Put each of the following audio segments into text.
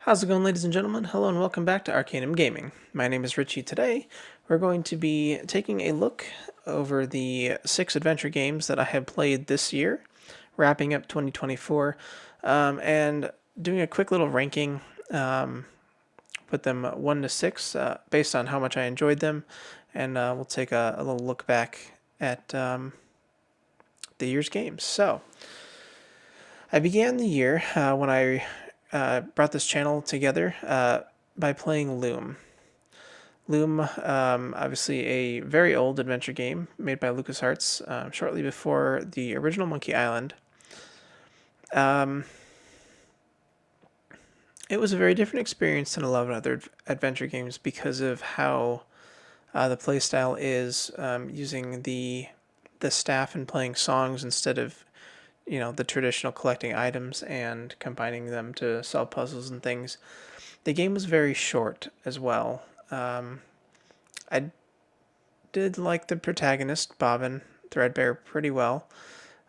How's it going, ladies and gentlemen? Hello and welcome back to Arcanum Gaming. My name is Richie. Today, we're going to be taking a look over the 6 adventure games that I have played this year, wrapping up 2024, and doing a quick little ranking, put them 1 to 6 based on how much I enjoyed them, and we'll take a little look back at the year's games. So, I began the year when I brought this channel together by playing Loom. Loom, obviously a very old adventure game made by LucasArts shortly before the original Monkey Island. It was a very different experience than a lot of other adventure games because of how the playstyle is, using the staff and playing songs instead of the traditional collecting items and combining them to solve puzzles and things. The game was very short as well. I did like the protagonist, Bobbin Threadbare, pretty well.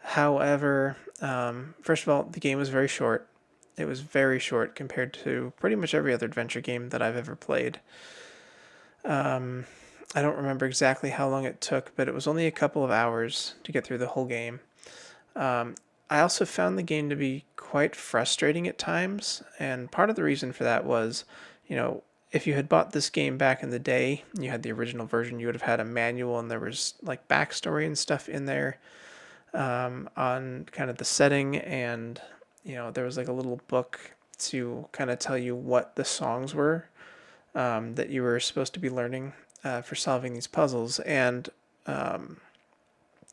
However, first of all, the game was very short. It was very short compared to pretty much every other adventure game that I've ever played. I don't remember exactly how long it took, but it was only a couple of hours to get through the whole game. I also found the game to be quite frustrating at times, and part of the reason for that was, if you had bought this game back in the day, you had the original version, you would have had a manual and there was like backstory and stuff in there on kind of the setting, and there was like a little book to kind of tell you what the songs were that you were supposed to be learning for solving these puzzles. And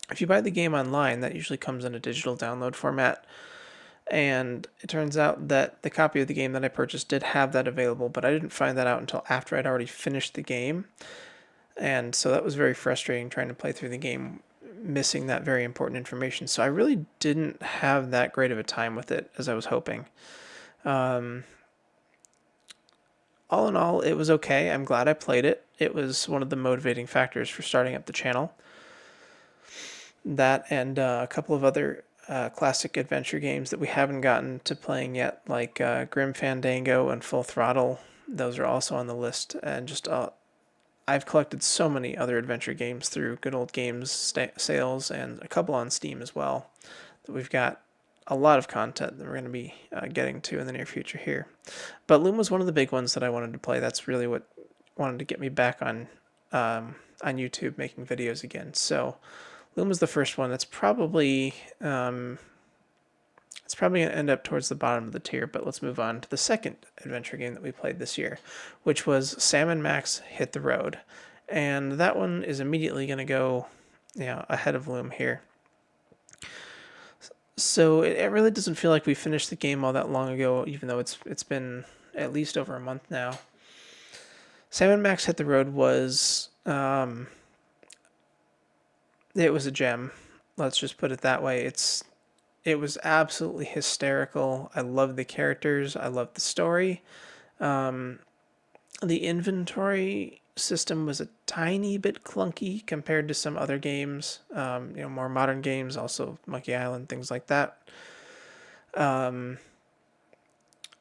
if you buy the game online, that usually comes in a digital download format. And it turns out that the copy of the game that I purchased did have that available, but I didn't find that out until after I'd already finished the game. And so that was very frustrating trying to play through the game, missing that very important information. So I really didn't have that great of a time with it as I was hoping. Um, all in all, it was okay. I'm glad I played it. It was one of the motivating factors for starting up the channel. That and a couple of other classic adventure games that we haven't gotten to playing yet, like Grim Fandango and Full Throttle. Those are also on the list. And just I've collected so many other adventure games through Good Old Games sales and a couple on Steam as well. That we've got a lot of content that we're going to be getting to in the near future here. But Loom was one of the big ones that I wanted to play. That's really what wanted to get me back on YouTube making videos again. So Loom was the first one. That's probably it's probably going to end up towards the bottom of the tier, but let's move on to the second adventure game that we played this year, which was Sam & Max Hit the Road. And that one is immediately going to go ahead of Loom here. So it really doesn't feel like we finished the game all that long ago, even though it's been at least over a month now. Sam & Max Hit the Road was it was a gem. Let's just put it that way. It was absolutely hysterical. I loved the characters. I loved the story. The inventory system was a tiny bit clunky compared to some other games, more modern games, also Monkey Island, things like that.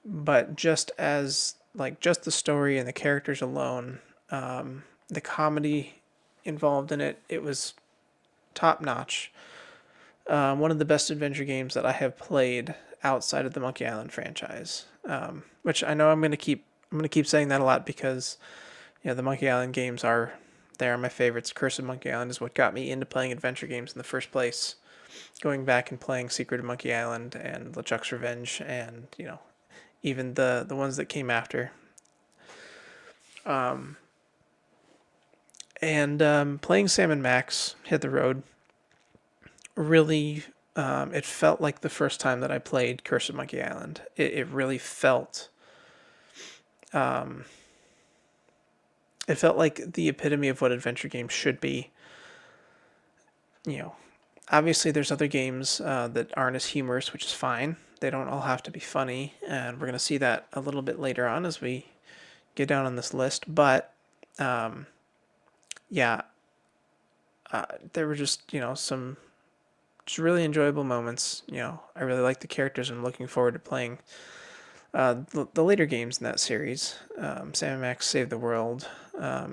But just the story and the characters alone, the comedy involved in it, it was top notch. One of the best adventure games that I have played outside of the Monkey Island franchise. Which I know I'm gonna keep saying that a lot because the Monkey Island games are my favorites. Curse of Monkey Island is what got me into playing adventure games in the first place. Going back and playing Secret of Monkey Island and LeChuck's Revenge, and even the ones that came after. Playing Sam & Max Hit the Road really, it felt like the first time that I played Curse of Monkey Island. It really felt, it felt like the epitome of what adventure games should be. Obviously there's other games that aren't as humorous, which is fine. They don't all have to be funny, and we're going to see that a little bit later on as we get down on this list. But yeah, there were just some just really enjoyable moments. I really like the characters, and I'm looking forward to playing The later games in that series, Sam & Max Save the World,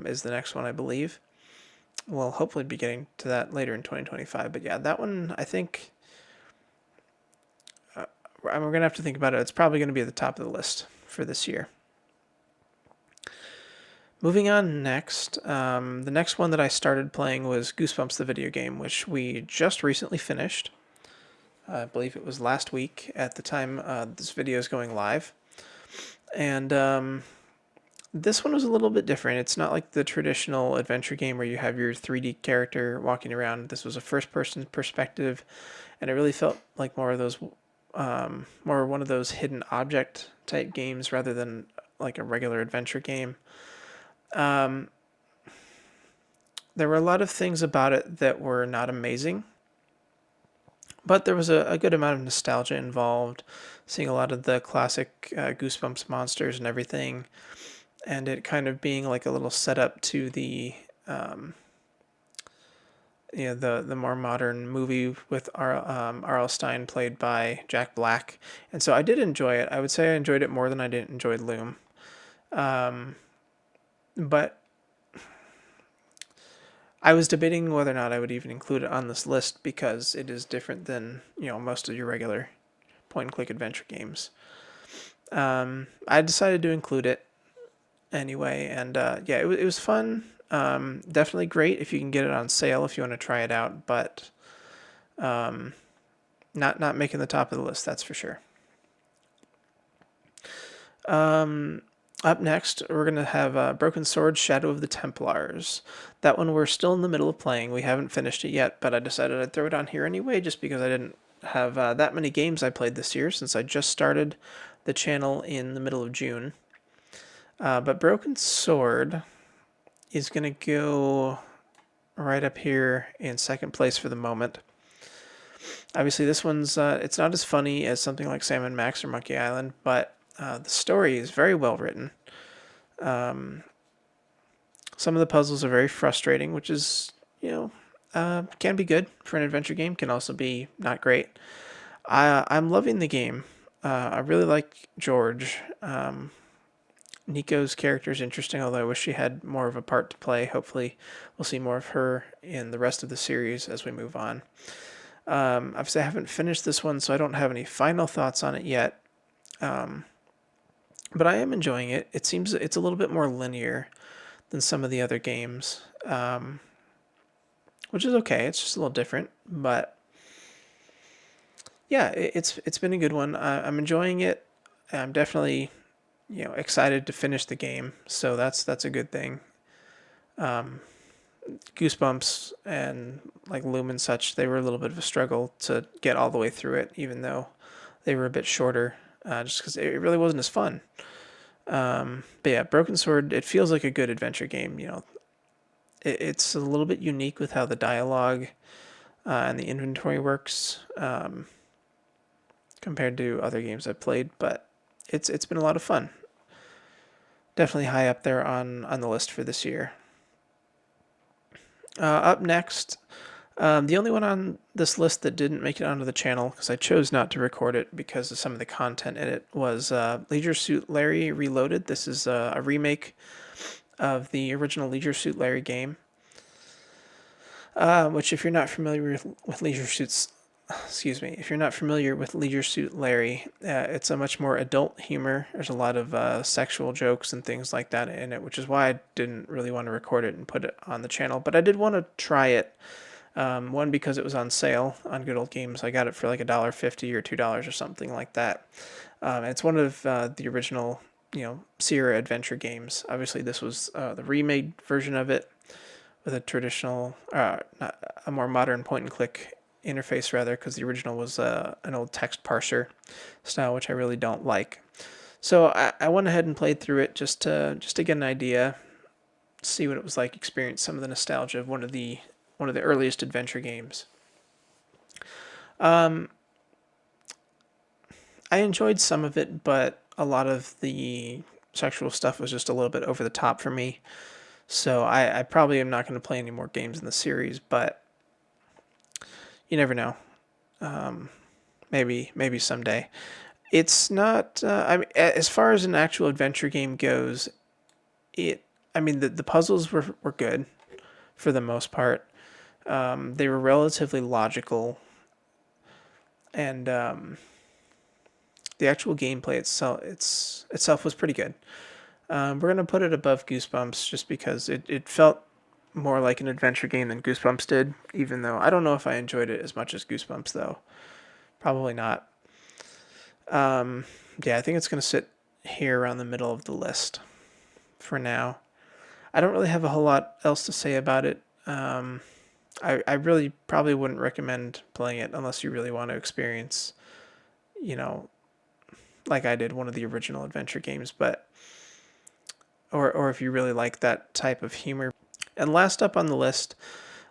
is the next one, I believe. We'll hopefully be getting to that later in 2025. But yeah, that one, I think, we're going to have to think about it. It's probably going to be at the top of the list for this year. Moving on next, the next one that I started playing was Goosebumps the video game, which we just recently finished. I believe it was last week at the time this video is going live. And this one was a little bit different. It's not like the traditional adventure game where you have your 3D character walking around. This was a first-person perspective, and it really felt like more one of those hidden object type games rather than like a regular adventure game. Um, there were a lot of things about it that were not amazing, but there was a good amount of nostalgia involved, seeing a lot of the classic Goosebumps monsters and everything, and it kind of being like a little setup to the the more modern movie with R.L. Stine played by Jack Black. And so I did enjoy it. I would say I enjoyed it more than I did enjoy Loom. But I was debating whether or not I would even include it on this list because it is different than, most of your regular point and click adventure games. I decided to include it anyway, and yeah, it was fun. Definitely great if you can get it on sale if you want to try it out, but not making the top of the list, that's for sure. Up next, we're going to have Broken Sword Shadow of the Templars. That one we're still in the middle of playing. We haven't finished it yet, but I decided I'd throw it on here anyway just because I didn't have that many games I played this year since I just started the channel in the middle of June. But Broken Sword is going to go right up here in second place for the moment. Obviously, this one's it's not as funny as something like Sam & Max or Monkey Island, but the story is very well written. Some of the puzzles are very frustrating, which is, can be good for an adventure game, can also be not great. I'm loving the game. I really like George. Nico's character is interesting, although I wish she had more of a part to play. Hopefully, we'll see more of her in the rest of the series as we move on. Obviously, I haven't finished this one, so I don't have any final thoughts on it yet. But I am enjoying it. It seems it's a little bit more linear than some of the other games, which is okay. It's just a little different, but yeah, it's been a good one. I'm enjoying it. I'm definitely excited to finish the game, so that's a good thing. Goosebumps and like Loom and such, they were a little bit of a struggle to get all the way through it, even though they were a bit shorter, just because it really wasn't as fun. But yeah, Broken Sword, it feels like a good adventure game. It's a little bit unique with how the dialogue and the inventory works compared to other games I've played, but it's been a lot of fun. Definitely high up there on the list for this year. Up next, the only one on this list that didn't make it onto the channel, because I chose not to record it because of some of the content in it, was Leisure Suit Larry Reloaded. This is a remake of the original Leisure Suit Larry game, which if you're not familiar with Leisure Suits, if you're not familiar with Leisure Suit Larry, it's a much more adult humor. There's a lot of sexual jokes and things like that in it, which is why I didn't really want to record it and put it on the channel. But I did want to try it. One, because it was on sale on Good Old Games. I got it for like $1.50 or $2 or something like that. It's one of the original, Sierra Adventure games. Obviously, this was the remade version of it with a traditional, not a more modern point and click interface rather, because the original was an old text parser style, which I really don't like. So I went ahead and played through it just to get an idea, see what it was like, experience some of the nostalgia of one of the earliest adventure games. I enjoyed some of it, but a lot of the sexual stuff was just a little bit over the top for me. So I probably am not going to play any more games in the series, but you never know. Maybe someday. It's not. I mean, as far as an actual adventure game goes, it. I mean, the puzzles were good for the most part. They were relatively logical, and the actual gameplay itself was pretty good. We're gonna put it above Goosebumps just because it felt more like an adventure game than Goosebumps did. Even though I don't know if I enjoyed it as much as Goosebumps, though. Probably not. Um, yeah, I think it's gonna sit here around the middle of the list for now. I don't really have a whole lot else to say about it. I really probably wouldn't recommend playing it unless you really want to experience, you know, like I did, one of the original adventure games, but or if you really like that type of humor. And last up on the list,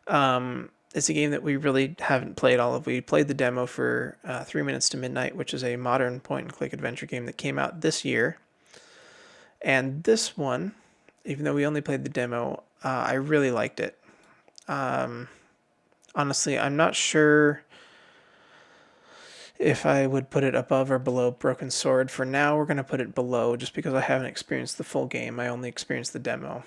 it's a game that we really haven't played all of. We played the demo for 3 Minutes to Midnight, which is a modern point and click adventure game that came out this year. And this one, even though we only played the demo, I really liked it. Honestly, I'm not sure if I would put it above or below Broken Sword. For now, we're going to put it below just because I haven't experienced the full game. I only experienced the demo.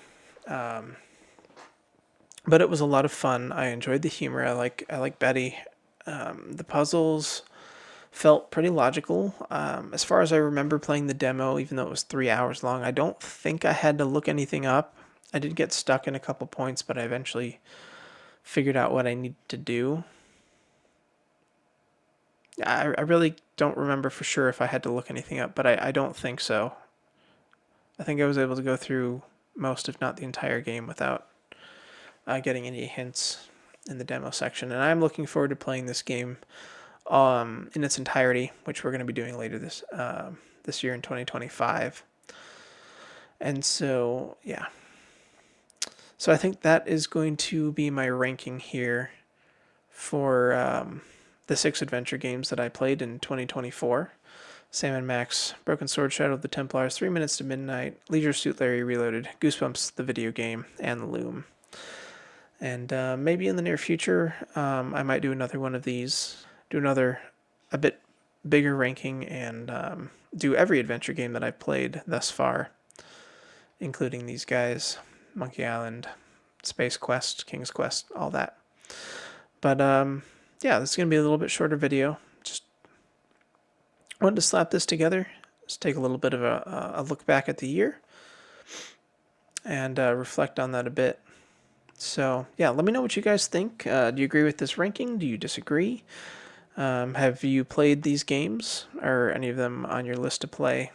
But it was a lot of fun. I enjoyed the humor. I like Betty. The puzzles felt pretty logical. As far as I remember playing the demo, even though it was 3 hours long, I don't think I had to look anything up. I did get stuck in a couple points, but I eventually figured out what I needed to do. I really don't remember for sure if I had to look anything up, but I don't think so. I think I was able to go through most, if not the entire game, without getting any hints in the demo section. And I'm looking forward to playing this game in its entirety, which we're going to be doing later this year in 2025. And so, yeah. So I think that is going to be my ranking here for the 6 adventure games that I played in 2024. Sam & Max, Broken Sword, Shadow of the Templars, 3 Minutes to Midnight, Leisure Suit Larry Reloaded, Goosebumps the video game, and The Loom. And maybe in the near future, I might do another one of these, do another a bit bigger ranking, and do every adventure game that I've played thus far, including these guys, Monkey Island, Space Quest, King's Quest, all that. But yeah, this is going to be a little bit shorter video. Just wanted to slap this together. Just take a little bit of a look back at the year and reflect on that a bit. So yeah, let me know what you guys think. Do you agree with this ranking? Do you disagree? Have you played these games? Or any of them on your list to play?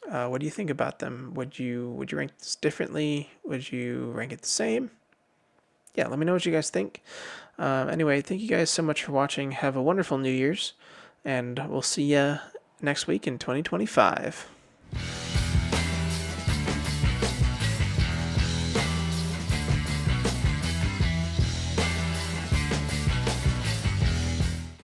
What do you think about them? Would you rank this differently? Would you rank it the same? Yeah, let me know what you guys think. Anyway, thank you guys so much for watching. Have a wonderful New Year's, and we'll see you next week in 2025.